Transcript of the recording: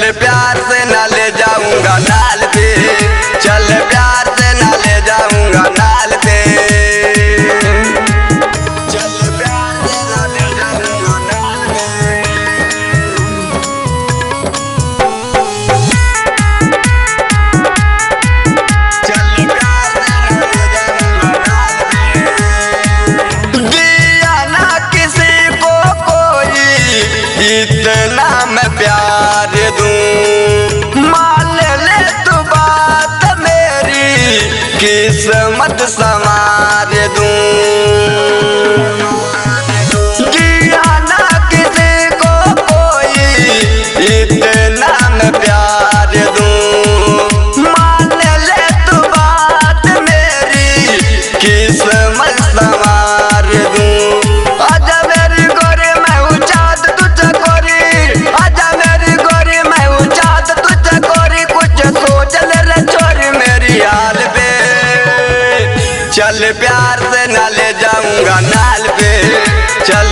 चल प्यार से न ले जाऊंगा नाल पे, चल प्यार से न ले जाऊंगा नाल पे, चल प्यार से न ले जाऊंगा नाल पे, चल प्यार से न ले जाऊंगा नाल पे। दिया ना किसी को कोई इतना मैं प्यार दूं, मान ले तू बात मेरी किस्मत संवार दूं। दिया ना किसी को कोई इतना मैं प्यार दूं, मान ले तू बात मेरी किस्मत संवार दूं। आजा मेरी गोरी मैं हूँ चाँद तुझे गोरी, आजा मेरी गोरी मैं हूँ चाँद तुझे गोरी, कुछ सोच ले रे छोरी मेरी हाल पे, चल प्यार से न ले जाऊंगा नाल पे, चल